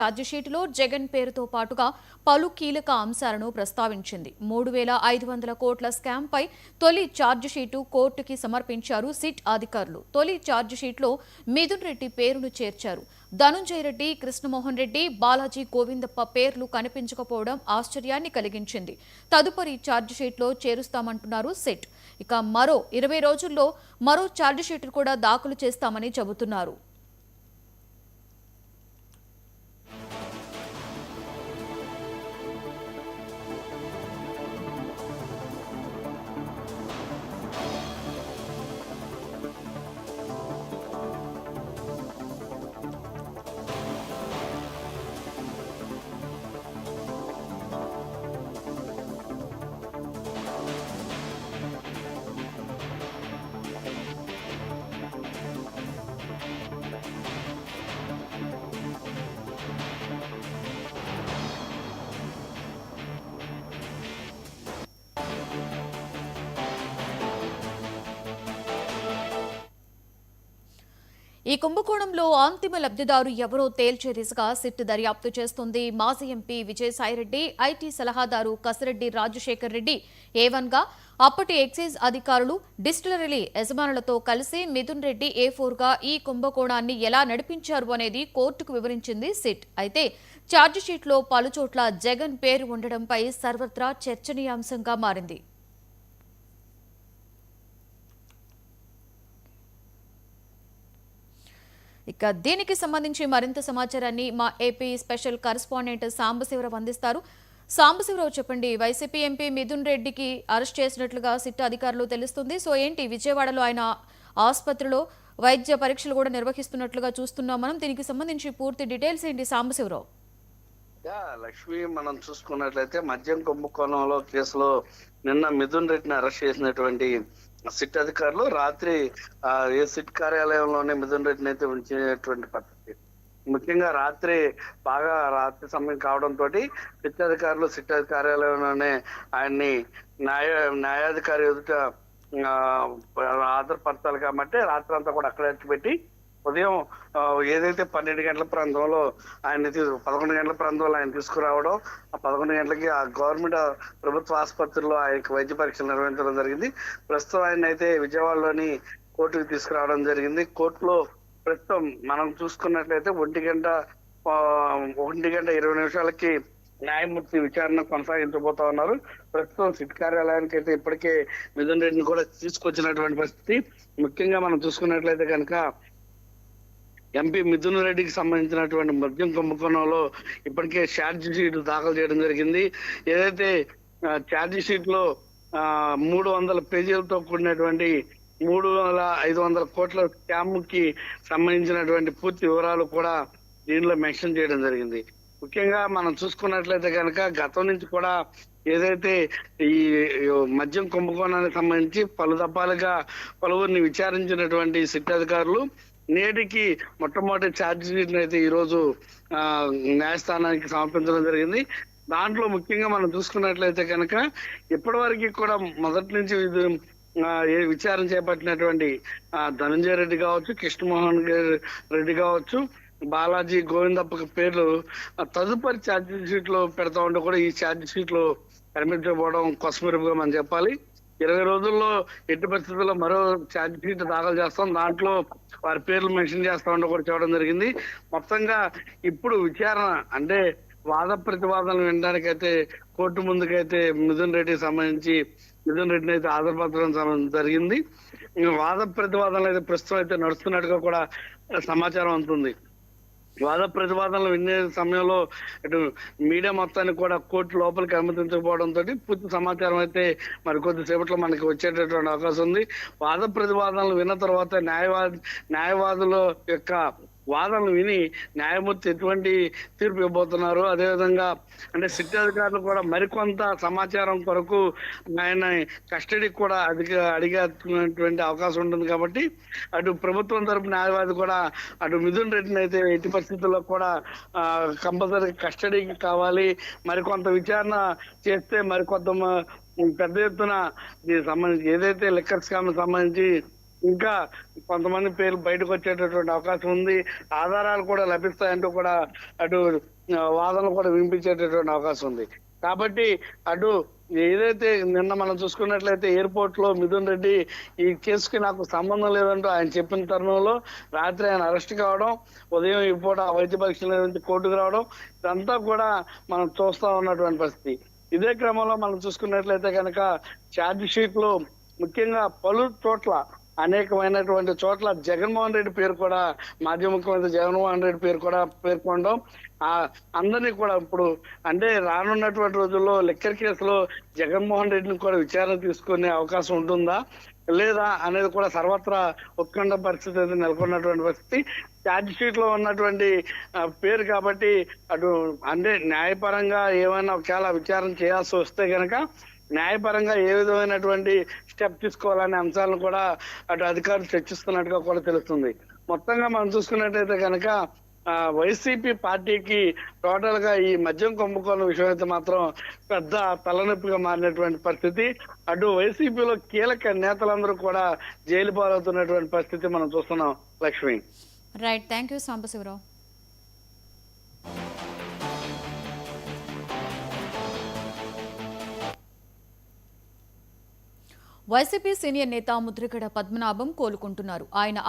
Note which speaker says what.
Speaker 1: ఛార్జిషీటులో జగన్ పేరుతో పాటుగా పలు కీలక అంశాలను ప్రస్తావించింది. 3,500 కోట్ల స్కామ్పై తొలి ఛార్జిషీటు కోర్టుకి సమర్పించారు సిట్ అధికారులు. తొలి ఛార్జిషీట్లో మిథున్ రెడ్డి పేరును చేర్చారు. ధనుంజయ రెడ్డి, కృష్ణమోహన్ రెడ్డి, బాలాజీ గోవిందప్ప పేర్లు కనిపించకపోవడం ఆశ్చర్యాన్ని కలిగించింది. తదుపరి ఛార్జిషీట్లో చేరుస్తామంటున్నారు సిట్. ఇక మరో 20 రోజుల్లో మరో ఛార్జిషీటు కూడా దాఖలు చేస్తామని చెబుతున్నారు. ఈ కుంభకోణంలో అంతిమ లబ్ధిదారు ఎవరో తేల్చే దిశగా సిట్ దర్యాప్తు చేస్తుంది. మాజీ ఎంపీ విజయసాయిరెడ్డి, ఐటీ సలహాదారు కసిరెడ్డి రాజశేఖర్ రెడ్డి A1గా, అప్పటి ఎక్సైజ్ అధికారులు, డిస్టిలరీ యజమానులతో కలిసి మిథున్ రెడ్డి A4గా ఈ కుంభకోణాన్ని ఎలా నడిపించారు అనేది కోర్టుకు వివరించింది సిట్. అయితే ఛార్జిషీట్లో పలుచోట్ల జగన్ పేరు ఉండడంపై సర్వత్రా చర్చనీయాంశంగా మారింది. ఇక దీనికి సంబంధించి మరింత సమాచారాన్ని మా ఏపీ స్పెషల్ కరెస్పాండెంట్ సాంబశివరావు అందిస్తారు. సాంబశివరావు, చెప్పండి. వైసీపీ ఎంపీ మిథున్ రెడ్డికి అరెస్ట్ చేసినట్లుగా సిట్ అధికారులు తెలుస్తుంది. సో ఏంటి, విజయవాడలో ఆయన ఆసుపత్రిలో వైద్య పరీక్షలు కూడా నిర్వహిస్తున్నట్లుగా చూస్తున్నాం మనం. దీనికి సంబంధించి పూర్తి డీటెయిల్స్ ఏంటి సాంబశివరావు?
Speaker 2: లక్ష్మి, మనం చూసుకున్నట్లయితే మద్యం కుంభకోణంలో కేసులో నిన్న మిథున్ రెడ్డిని అరెస్ట్ చేసినటువంటి సిట్ అధికారులు రాత్రి ఏ సిట్ కార్యాలయంలోనే మిథున్ రెడ్డిని అయితే ఉంచినటువంటి పరిస్థితి. ముఖ్యంగా బాగా రాత్రి సమయం కావడంతో సిట్ కార్యాలయంలోనే ఆయన్ని న్యాయాధికారి ఎదుట హాజరుపరచాలి కాబట్టి రాత్రి అంతా కూడా అక్కడ పెట్టి ఉదయం ఏదైతే 12 గంటల ప్రాంతంలో 11 గంటల ప్రాంతంలో ఆయన తీసుకురావడం, ఆ 11 గంటలకి ఆ గవర్నమెంట్ ప్రభుత్వ ఆసుపత్రిలో ఆయనకు వైద్య పరీక్షలు నిర్వహించడం జరిగింది. ప్రస్తుతం ఆయన అయితే విజయవాడలోని కోర్టుకు తీసుకురావడం జరిగింది. కోర్టులో ప్రస్తుతం మనం చూసుకున్నట్లయితే 1 గంట 20 నిమిషాలకి న్యాయమూర్తి విచారణ కొనసాగించబోతా ఉన్నారు. ప్రస్తుతం సిట్ కార్యాలయానికి అయితే ఇప్పటికే మిథున్ రెడ్డిని కూడా తీసుకొచ్చినటువంటి పరిస్థితి. ముఖ్యంగా మనం చూసుకున్నట్లయితే కనుక ఎంపీ మిథున్ రెడ్డికి సంబంధించినటువంటి మద్యం కుంభకోణంలో ఇప్పటికే ఛార్జ్ షీట్ దాఖలు చేయడం జరిగింది. ఏదైతే ఛార్జ్ షీట్ లో 300 పేజీలతో కూడినటువంటి 3,500 కోట్ల స్కామ్ కి సంబంధించినటువంటి పూర్తి వివరాలు కూడా దీనిలో మెన్షన్ చేయడం జరిగింది. ముఖ్యంగా మనం చూసుకున్నట్లయితే కనుక గతం నుంచి కూడా ఏదైతే ఈ మద్యం కుంభకోణానికి సంబంధించి పలు దఫాలుగా పలువురిని విచారించినటువంటి సిట్ అధికారులు నేటికి మొట్టమొదటి ఛార్జ్ షీట్ అయితే ఈ రోజు న్యాయస్థానానికి సమర్పించడం జరిగింది. దాంట్లో ముఖ్యంగా మనం చూసుకున్నట్లయితే కనుక ఇప్పటి కూడా మొదటి నుంచి విచారణ చేపట్టినటువంటి ధనుంజయ రెడ్డి కావచ్చు, కృష్ణమోహన్ రెడ్డి కావచ్చు, బాలాజీ గోవిందప్ప పేర్లు తదుపరి ఛార్జ్ షీట్ లో పెడతా ఉంటే కూడా ఈ ఛార్జ్ షీట్ లో కనిపించకపోవడం కొసమెరుపుగా మనం చెప్పాలి. 20 రోజుల్లో ఎట్టి పరిస్థితుల్లో మరో ఛార్జ్ షీట్ దాఖలు చేస్తాం, దాంట్లో వారి పేర్లు మెన్షన్ చేస్తామని కూడా చెప్పడం జరిగింది. మొత్తంగా ఇప్పుడు విచారణ అంటే వాద ప్రతివాదనలు వినడానికైతే కోర్టు ముందుకైతే మిథున్ రెడ్డిని అయితే హాజరుపరచడం జరిగింది. వాద ప్రతివాదనలు అయితే ప్రస్తుతం అయితే నడుస్తున్నట్టుగా కూడా సమాచారం అందుతుంది. వాద ప్రతివాదనలు వినే సమయంలో ఇటు మీడియా మొత్తాన్ని కూడా కోర్టు లోపలికి అనుమతించకపోవడంతో పూర్తి సమాచారం అయితే మరి కొద్దిసేపట్లో మనకి వచ్చేటటువంటి అవకాశం ఉంది. వాద ప్రతివాదనలు విన్న తర్వాత న్యాయవాదుల యొక్క వాదనలు విని న్యాయమూర్తి ఎటువంటి తీర్పు ఇవ్వబోతున్నారు, అదేవిధంగా అంటే సిట్ అధికారులు కూడా మరికొంత సమాచారం కొరకు ఆయన కస్టడీకి కూడా అడిగేటువంటి అవకాశం ఉంటుంది. కాబట్టి అటు ప్రభుత్వం తరపు న్యాయవాది కూడా అటు మిథున్ రెడ్డిని అయితే ఎట్టి పరిస్థితుల్లో కూడా కంపల్సరీ కస్టడీకి కావాలి, మరికొంత విచారణ చేస్తే మరికొంత పెద్ద ఎత్తున దీనికి సంబంధించి ఏదైతే లిక్కర్ స్కామ్ సంబంధించి ఇంకా కొంతమంది పేర్లు బయటకు వచ్చేటటువంటి అవకాశం ఉంది. ఆధారాలు కూడా లభిస్తాయంటూ కూడా అటు వాదనలు కూడా వినిపించేటటువంటి అవకాశం ఉంది. కాబట్టి అటు ఏదైతే నిన్న మనం చూసుకున్నట్లయితే ఎయిర్పోర్ట్ లో మిథున్ రెడ్డి ఈ కేసుకి నాకు సంబంధం లేదంటూ ఆయన చెప్పిన తరుణంలో రాత్రి ఆయన అరెస్ట్ కావడం, ఉదయం ఈ పూట వైద్య పరీక్షల నుంచి కోర్టుకు రావడం, ఇదంతా కూడా మనం చూస్తా ఉన్నటువంటి పరిస్థితి. ఇదే క్రమంలో మనం చూసుకున్నట్లయితే కనుక ఛార్జ్ షీట్ లో ముఖ్యంగా పలు చోట్ల అనేకమైనటువంటి చోట్ల జగన్మోహన్ రెడ్డి పేరు కూడా, మాజీ ముఖ్యమంత్రి జగన్మోహన్ రెడ్డి పేరు కూడా పేర్కొనడం, ఆ అందరినీ కూడా ఇప్పుడు అంటే రానున్నటువంటి రోజుల్లో లిక్కర్ కేసులో జగన్మోహన్ రెడ్డిని కూడా విచారణ తీసుకునే అవకాశం ఉంటుందా లేదా అనేది కూడా సర్వత్రా ఉత్కంఠ పరిస్థితి అయితే నెలకొన్నటువంటి పరిస్థితి. ఛార్జ్ షీట్ లో ఉన్నటువంటి పేరు కాబట్టి అటు అంటే న్యాయపరంగా ఏమైనా ఒకవేళ విచారణ చేయాల్సి వస్తే గనక న్యాయపరంగా ఏ విధమైనటువంటి స్టెప్ తీసుకోవాలనే అంశాలను కూడా అటు అధికారులు చర్చిస్తున్నట్టుగా కూడా తెలుస్తుంది. మొత్తంగా మనం చూసుకున్నట్టయితే కనుక వైసీపీ పార్టీకి టోటల్ గా ఈ మద్యం కుంభకోణం విషయం అయితే మాత్రం పెద్ద తలనొప్పిగా మారినటువంటి పరిస్థితి. అటు వైసీపీలో కీలక నేతలందరూ కూడా జైలు పాలవుతున్నటువంటి పరిస్థితి మనం చూస్తున్నాం. Lakshmi.
Speaker 1: Right, thank you Sambasivarao. YCP senior నేత ముద్రగడ పద్మనాభం కోలుకుంటున్నారు. ఆయన